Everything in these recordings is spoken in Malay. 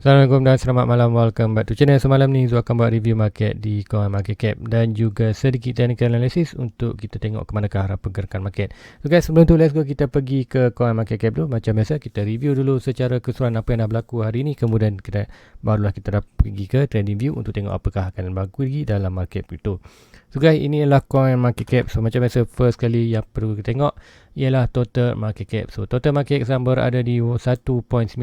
Assalamualaikum dan selamat malam. Welcome back to channel. Semalam ni Zul akan buat review market di Coin Market Cap dan juga sedikit technical analysis untuk kita tengok ke manakah arah pergerakan market. So guys, sebelum tu let's go kita pergi ke Coin Market Cap dulu. Macam biasa kita review dulu secara keseluruhan apa yang dah berlaku hari ni, kemudian barulah kita dah pergi ke trading view untuk tengok apakah akan berlaku lagi dalam market crypto. So guys, ini adalah Coin Market Cap. So macam biasa, first kali yang perlu kita tengok ialah total market cap. So total market cap sekarang berada di 1.94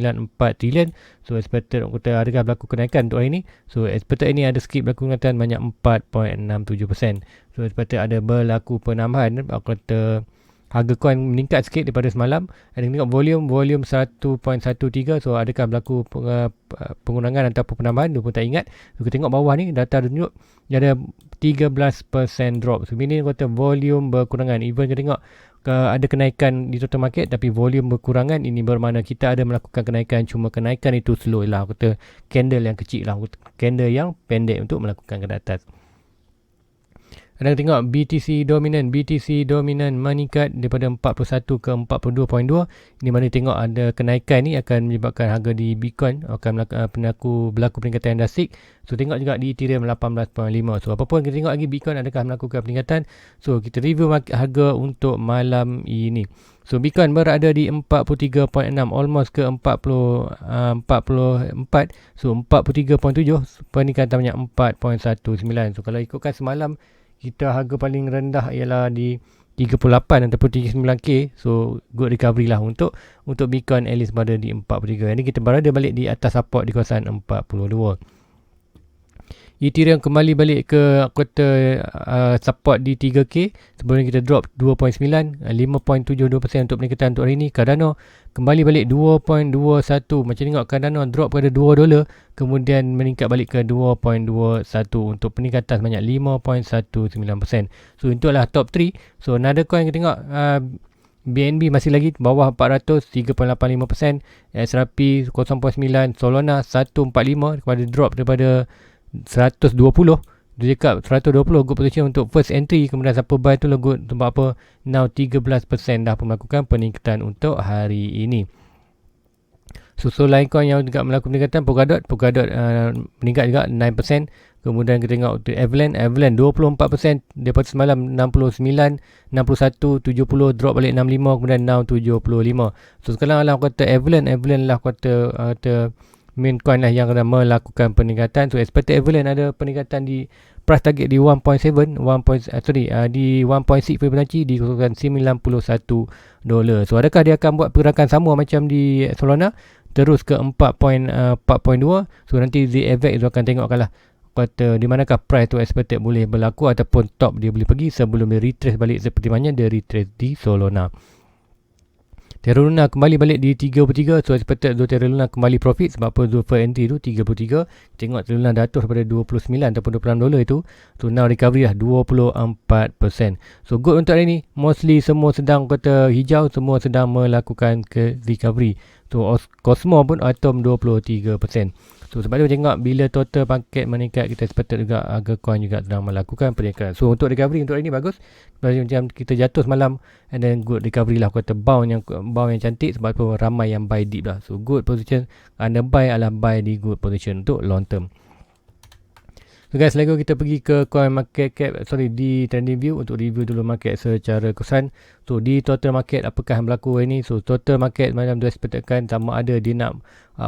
trilion. So expected kita adakah berlaku kenaikan untuk hari ini. So expected ini ada sikit berlaku kenaikan banyak 4.67%. So expected ada berlaku penambahan. Aku kata harga coin meningkat sikit daripada semalam. Ada tengok volume 1.13. So adakah berlaku pengurangan ataupun penambahan, dia pun tak ingat. So kita tengok bawah ni data tunjuk dia ada 13% drop. So ini kata volume berkurangan. Even kita tengok ada kenaikan di total market tapi volume berkurangan, ini bermakna kita ada melakukan kenaikan, cuma kenaikan itu slow lah. Kata candle yang kecil lah, candle yang pendek untuk melakukan ke atas. Anda tengok BTC dominan meningkat daripada 41 ke 42.2. Ini mana tengok ada kenaikan ni akan menyebabkan harga di Bitcoin akan berlaku peningkatan yang drastik. So tengok juga di Ethereum 18.5. So apapun kita tengok lagi Bitcoin adakah melakukan peningkatan. So kita review harga untuk malam ini. So Bitcoin berada di 43.6, almost ke 44. So 43.7, peningkatan banyak 4.19. So kalau ikutkan semalam, kita harga paling rendah ialah di 38 ataupun 39k. So good recovery lah untuk Bitcoin, at least berada di 43. Ini kita berada balik di atas support di kawasan 42. Ethereum kembali balik ke support di 3k. Sebelum kita drop 2.9, 5.72% untuk peningkatan untuk hari ini. Cardano kembali balik 2.21. Macam tengok Cardano drop pada $2, kemudian meningkat balik ke 2.21 untuk peningkatan sebanyak 5.19%. So itulah top 3. So another coin kita tengok BNB masih lagi bawah 400, 3.85%. SRP 0.9, Solana 145 kepada drop daripada 120. Dia cakap 120 good position untuk first entry, kemudian siapa buy tu lah good. Sebab apa? Now 13% dah melakukan peningkatan untuk hari ini. So lain coin yang juga melakukan peningkatan, Polkadot meningkat juga 9%. Kemudian kita tengok untuk Avalanche 24% daripada semalam 69, 61, 70, drop balik 65, kemudian now 75. So sekarang lah aku kata Avalanche lah aku kata main coin lah yang akan melakukan peningkatan. So expected Avalanche ada peningkatan di price target di 1.7 di 1.6 Fibonacci di kedudukan $91. So adakah dia akan buat pergerakan sama macam di Solana terus ke 4.2? So nanti the effect itu akan tengokkan lah kata di manakah price tu expected boleh berlaku ataupun top dia boleh pergi sebelum dia retrace balik seperti mana dia retrace di Solana. Terra Luna kembali balik di 33. So expected Terra Luna kembali profit. Sebab apa? First entry tu 33. Tengok Terra Luna jatuh daripada 29 ataupun $26 itu. So now recovery dah 24%. So good untuk hari ni. Mostly semua sedang kata hijau, semua sedang melakukan ke recovery. So Cosmo pun atom 23%. So sebab tu tengok bila total paket meningkat, kita expected juga harga coin juga sedang melakukan peningkatan. So untuk recovery untuk hari ni bagus. Macam kita jatuh semalam and then good recovery lah. Kata bound yang cantik sebab tu ramai yang buy deep lah. So good position. Anda buy adalah buy di good position untuk long term. So guys, lagi kita pergi ke coin market cap, di trending view untuk review dulu market secara keseluruhan. So di total market apakah yang berlaku hari ni? So total market macam tu expectedkan sama ada dia nak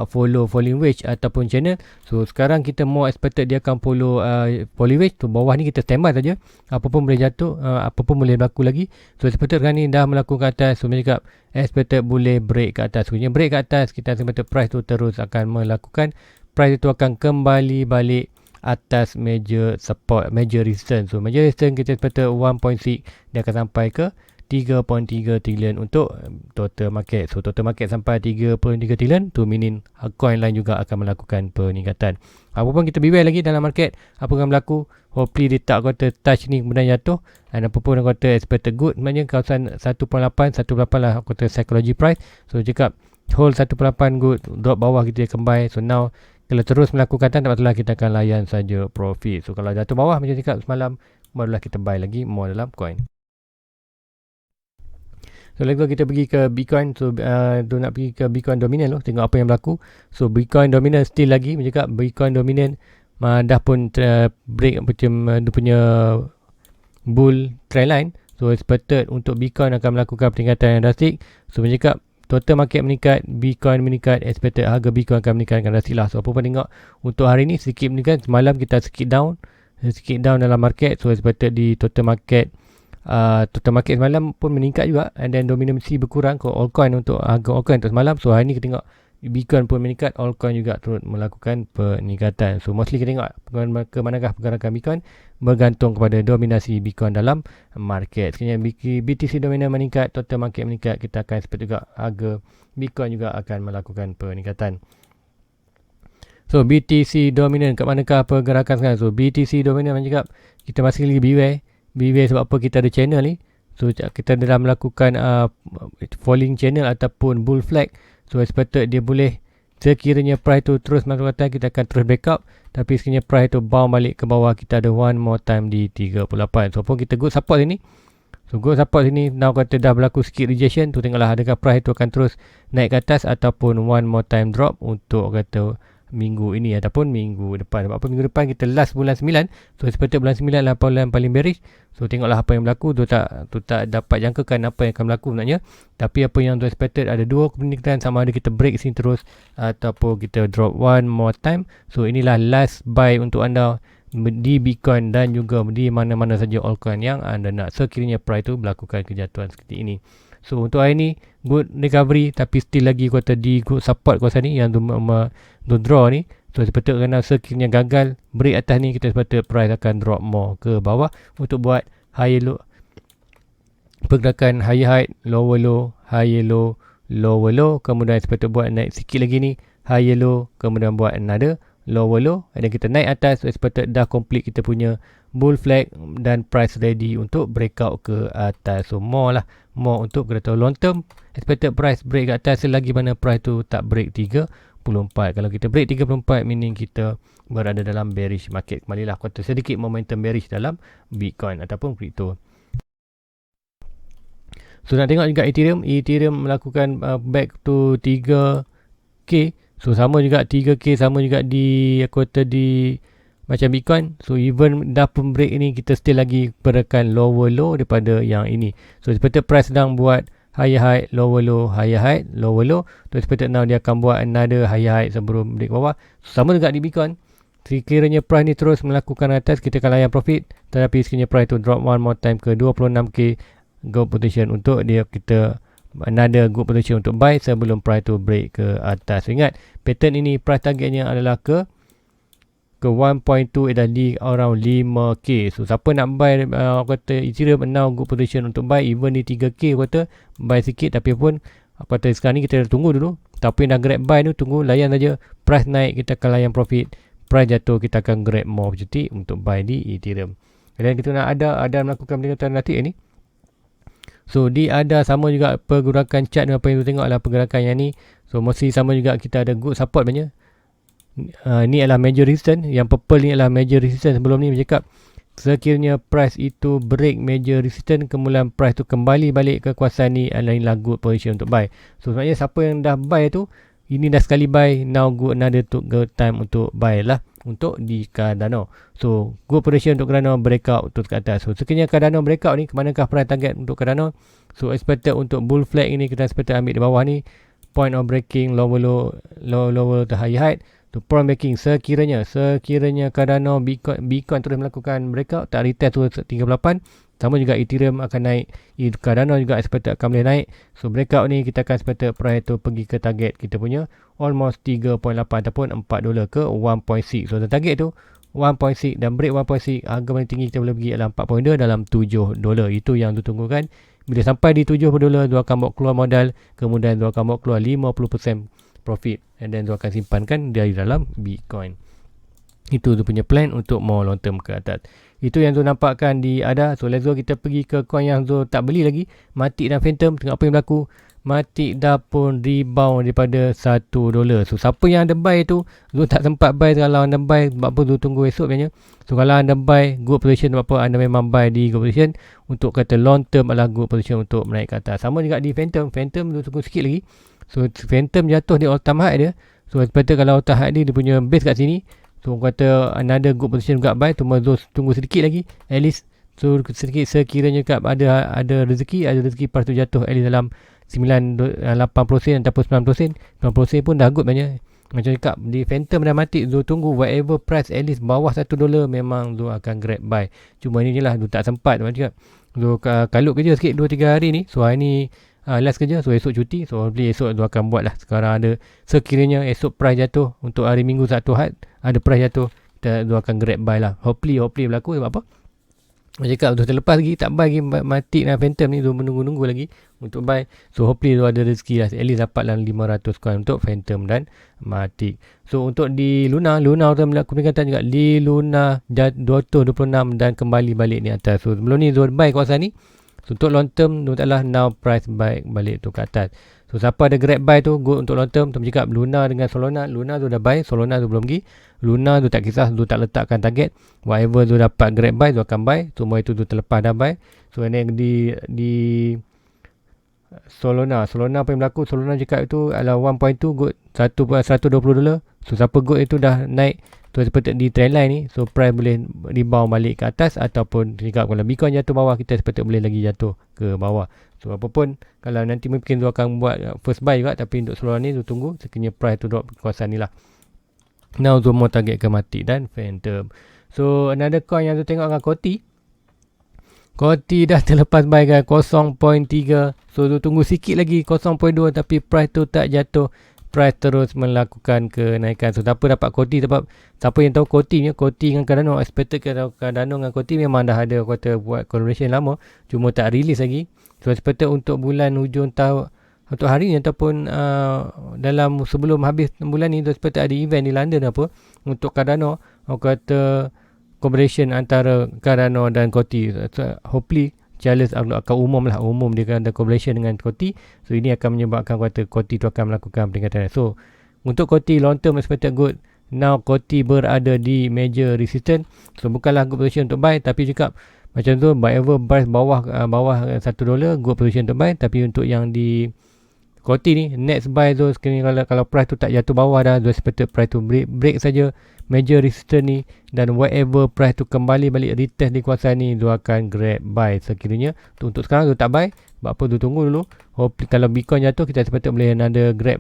follow falling wedge ataupun channel. So sekarang kita more expected dia akan follow falling wedge. So bawah ni kita standby saja. Apa pun boleh jatuh, apa pun boleh berlaku lagi. So expected kan ni dah melakukan ke atas. So macam cakap expected boleh break ke atas. So break ke atas, kita expected price tu terus akan melakukan, price itu akan kembali balik atas major support, major resistance. So major resistance kita expected 1.6, dia akan sampai ke 3.3 trilion untuk total market. So total market sampai 3.3 trilion tu meaning coin lain juga akan melakukan peningkatan. Apapun kita beware lagi dalam market, apa yang berlaku, hopefully dia tak kata touch ni kemudian jatuh. Dan apapun yang kata expected good, maknanya kawasan 1.8 lah aku kata psychology price. So cakap hold 1.8 good, drop bawah kita akan buy. So now kalau terus melakukan tak patutlah kita akan layan saja profit. So kalau jatuh bawah macam cakap semalam, barulah kita buy lagi more dalam coin. So let's go kita pergi ke Bitcoin. So nak pergi ke Bitcoin dominant loh, tengok apa yang berlaku. So Bitcoin dominant still lagi mencakap Bitcoin dominant dah pun break macam dia punya bull trend line. So expected untuk Bitcoin akan melakukan peningkatan yang drastik. So mencakap total market meningkat, Bitcoin meningkat, expected harga Bitcoin akan meningkatkan drastik lah. So apa pun tengok untuk hari ni sedikit meningkat, semalam kita sedikit down dalam market. So expected di total market semalam pun meningkat juga, and then dominancy berkurang ke altcoin untuk harga altcoin untuk semalam. So hari ni kita tengok Bitcoin pun meningkat, altcoin juga turut melakukan peningkatan. So mostly kita tengok ke manakah pergerakan Bitcoin bergantung kepada dominasi Bitcoin dalam market. Sekiranya BTC dominan meningkat, total market meningkat, kita akan expect juga harga Bitcoin juga akan melakukan peningkatan. So BTC dominan kat manakah pergerakan sekarang? So BTC dominan macam cakap, kita masih lagi beware sebab apa, kita ada channel ni. So kita dalam melakukan falling channel ataupun bull flag. So expected dia boleh, sekiranya price tu terus masuk atas, kita akan terus break up. Tapi sekiranya price tu bounce balik ke bawah, kita ada one more time di 38. So pun kita good support sini. So good support sini, now kata dah berlaku sikit rejection tu, tengoklah adakah price tu akan terus naik ke atas ataupun one more time drop untuk kata minggu ini ataupun minggu depan. Sebab apa, minggu depan kita last bulan 9. So expected bulan 9 lah bulan paling bearish. So tengoklah apa yang berlaku. Tu tak dapat jangkakan apa yang akan berlaku sebenarnya. Tapi apa yang tu expected, ada dua kemungkinan, sama ada kita break sini terus ataupun kita drop one more time. So inilah last buy untuk anda di Bitcoin dan juga di mana-mana saja altcoin yang anda nak, sekiranya price tu melakukan kejatuhan seperti ini. So untuk hari ni good recovery, tapi still lagi kuota di good support kawasan ni yang tu draw ni. So sepatutnya kerana sekiranya gagal break atas ni, kita sepatutnya price akan drop more ke bawah untuk buat higher low, pergerakan higher high, lower low, higher low, lower low. Kemudian sepatutnya buat naik sikit lagi ni, higher low, kemudian buat another lower low, dan kita naik atas. So sepatutnya dah complete kita punya bull flag dan price ready untuk breakout ke atas. So more untuk kita tahu long term expected price break ke atas selagi mana price tu tak break 34. Kalau kita break 34, meaning kita berada dalam bearish market. Kembalilah kuota sedikit momentum bearish dalam Bitcoin ataupun crypto. So nak tengok juga Ethereum melakukan back to 3k. So sama juga 3k, sama juga di kuota di macam Bitcoin. So even dah pun break ini, kita still lagi pergerakan lower low daripada yang ini. So seperti price sedang buat higher high, lower low, higher high, lower low. So seperti now dia akan buat another higher high sebelum break bawah. So, sama juga di Bitcoin. Sekiranya price ni terus melakukan atas, kita akan layan profit. Tetapi sekiranya price tu drop one more time ke 26k, good position untuk dia, kita another good position untuk buy sebelum price tu break ke atas. So, ingat pattern ini price targetnya adalah ke 1.2 dan di around 5k. So siapa nak buy kata Ethereum, now good position untuk buy. Even di 3k kata buy sikit, tapi pun kata sekarang ni kita tunggu dulu. Tapi nak grab buy tu, tunggu, layan saja. Price naik kita akan layan profit, price jatuh kita akan grab more opportunity untuk buy di Ethereum. Dan kita nak ada melakukan peningkatan nanti ini. So di ada sama juga pergerakan chart, apa yang tu tengok adalah pergerakan yang ni. So mesti sama juga, kita ada good support banyak. Ni adalah major resistance. Yang purple ni adalah major resistance. Sebelum ni bercakap sekiranya price itu break major resistance, kemudian price tu kembali balik ke kawasan ni, adalah good position untuk buy. So sebenarnya siapa yang dah buy tu, ini dah sekali buy, now good another good time untuk buy lah untuk di Cardano. So good position untuk Cardano breakout untuk ke atas. So sekiranya Cardano breakout ni, ke manakah price target untuk Cardano? So expected untuk bull flag ini, kita expected ambil di bawah ni, point of breaking lower low, lower to high height. To point breaking, sekiranya Cardano Bitcoin terus melakukan breakout, tak retest tu 38, sama juga Ethereum akan naik, Cardano juga expected akan boleh naik. So breakout ni kita akan expected price tu pergi ke target kita punya almost 3.8 ataupun $4 ke 1.6. So target tu 1.6 dan break 1.6, harga paling tinggi kita boleh pergi adalah 4.2 dalam $7. Itu yang ditunggukan. Bila sampai di $7, dia akan bawa keluar modal, kemudian dia akan bawa keluar 50% profit, and then tu akan simpankan dari dalam Bitcoin. Itu tu punya plan untuk more long term ke atas. Itu yang tu nampakkan di ada. So let's go kita pergi ke coin yang tu tak beli lagi, Matic dan Phantom. Tengok apa yang berlaku. Matic dah pun rebound daripada $1. So siapa yang ada buy tu, Zul tak sempat buy. Kalau anda buy, sebab apa Zul tunggu esok sebenarnya. So kalau anda buy good position, sebab apa anda memang buy di good position, untuk kata long term adalah good position untuk menaik ke atas. Sama juga di Phantom Zul tunggu sikit lagi. So Phantom jatuh di all time high dia. So seperti kalau all time high dia punya base kat sini, so kata another good position juga buy. Zul tunggu sedikit lagi, at least. So sedikit sekiranya kat ada rezeki lepas tu jatuh at least dalam 80% ataupun 90%. 90% pun dah good banyak. Macam cakap di Phantom dan Matic, Zul tunggu whatever price at least bawah $1 memang Zul akan grab buy. Cuma ni je lah, Zul tak sempat macam cakap. Zul kalut kerja sikit 2-3 hari ni. So hari ni last kerja, so esok cuti. So hopefully esok Zul akan buat lah. Sekarang ada, sekiranya esok price jatuh untuk hari Minggu Sabtu Ahad, ada price jatuh, Zul akan grab buy lah. Hopefully berlaku. Sebab apa? Macam cakap tu terlepas lagi, tak buy lagi Matic dan Phantom ni, Zul menunggu lagi untuk buy. So hopefully Zul ada rezeki lah, at least dapat lah 500 coin untuk Phantom dan Matic. So untuk di Luna tu aku kata juga di Luna 226 dan kembali balik ni atas. So sebelum ni Zul buy kawasan ni. So untuk long term, Zul taklah now price buy balik tu ke atas. So siapa ada grab buy tu good untuk long term. Tu cakap Luna dengan Solana. Luna tu dah buy, Solana tu belum pergi. Luna tu tak kisah, tu tak letakkan target. Whatever tu dapat grab buy, tu akan buy. Semua itu tu terlepas dah buy. So ini di Solana apa yang berlaku? Solana cakap itu adalah 1.2 good, $120. So siapa good itu dah naik tu seperti di trendline ni. So price boleh rebound balik ke atas, ataupun cakap kalau Bitcoin jatuh bawah, kita seperti boleh lagi jatuh ke bawah. So apapun, kalau nanti mungkin tu akan buat first buy juga. Tapi untuk Solana ni tu tunggu sekiranya price tu drop kawasan ni lah. Now tu mau target ke Matic dan Phantom. So another coin yang tu tengok dengan Koti dah terlepas buy kan 0.3. So tu tunggu sikit lagi 0.2, tapi price tu tak jatuh. Price terus melakukan kenaikan. So siapa dapat Koti, sebab siapa yang tahu Koti dengan Cardano, expected Cardano dengan Koti memang dah ada kata buat collaboration lama, cuma tak release lagi. So expected untuk bulan hujung tahun, untuk hari ni ataupun dalam sebelum habis bulan ni, expected ada event di London apa untuk Cardano. Aku kata collaboration antara Cardano dan Koti. So, hopefully Charles akan umum dia akan ada collaboration dengan Koti. So ini akan menyebabkan kata Koti tu akan melakukan peningkatan. So untuk Koti long term expected good. Now Koti berada di major resistance. So bukanlah good position untuk buy, tapi juga macam tu whatever price bawah $1 good position untuk buy. Tapi untuk yang di Koti ni next buy tu sekiranya kalau price tu tak jatuh bawah dah, so expected price tu break saja major resistance ni, dan whatever price tu kembali balik retest di kawasan ni, tu akan grab buy sekiranya. Tu untuk sekarang tu tak buy, sebab apa tu tunggu dulu. Hopefully kalau Bitcoin jatuh, kita sepatutnya boleh ada grab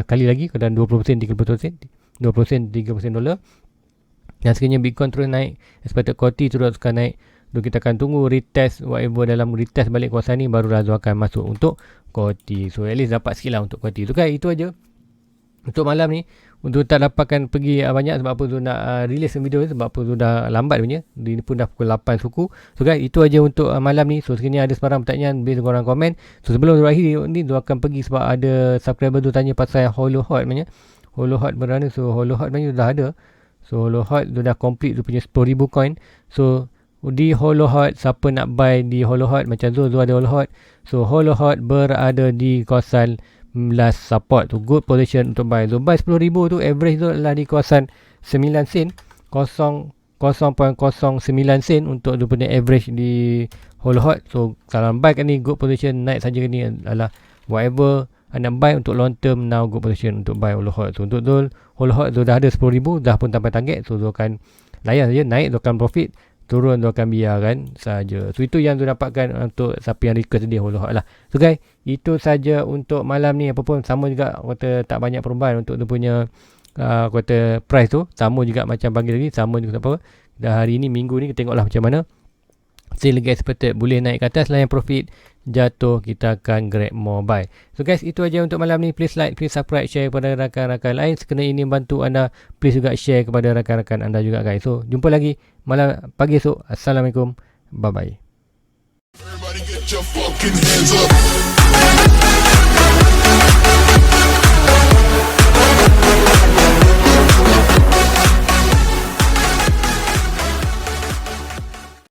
kali lagi dalam 20%, 30%, 20%, 30% dolar. Dan sekiranya Bitcoin terus naik, expected Koti terus akan naik. So kita akan tunggu retest, whatever dalam retest balik kawasan ni, baru Razu akan masuk untuk Koti. So at least dapat sikit lah untuk Koti. So guys, itu aja untuk malam ni. Untuk tak dapatkan pergi banyak, sebab apa tu nak release video ni, sebab apa tu dah lambat punya. Ini pun dah pukul 8 suku. So guys, itu aja untuk malam ni. So sekiranya ada sebarang pertanyaan, boleh korang komen. So sebelum berakhir ni, tu akan pergi sebab ada subscriber tu tanya pasal Hollow Hot punya. Hollow Hot berada. So Hollow Hot punya dah ada. So Hollow Hot tu dah complete tu punya 10,000 coin. So di Hollow Hot, siapa nak buy di Hollow Hot, macam Zul ada Hollow Hot. So Hollow Hot berada di kawasan last support tu, good position untuk buy. So buy 10,000 tu, average tu adalah di kawasan 9 sen, 0.09 sen untuk tu punya average di Hollow Hot. So kalau buy kan ni good position, naik saja ni adalah whatever anda buy untuk long term, now good position untuk buy Hollow Hot. So untuk Zul, Hollow Hot tu dah ada 10,000, dah pun sampai target. So Zul akan layan saja, naik tu akan profit, turun tu akan biarkan saja. So itu yang tu dapatkan untuk siapa yang request dia Hollow Hot lah. So guys, itu saja untuk malam ni. Apapun sama juga, kata tak banyak perubahan untuk tu punya kata price tu. Sama juga macam pagi tadi, sama juga apa. Dah hari ni minggu ni, kita tengoklah macam mana. Still lagi expected boleh naik ke atas lah, yang profit jatuh kita akan grab more buy. So guys, itu aja untuk malam ni. Please like, please subscribe, share kepada rakan-rakan lain. Sekiranya ini bantu anda, please juga share kepada rakan-rakan anda juga guys. So jumpa lagi pagi esok. Assalamualaikum, bye bye. Everybody get your fucking hands up.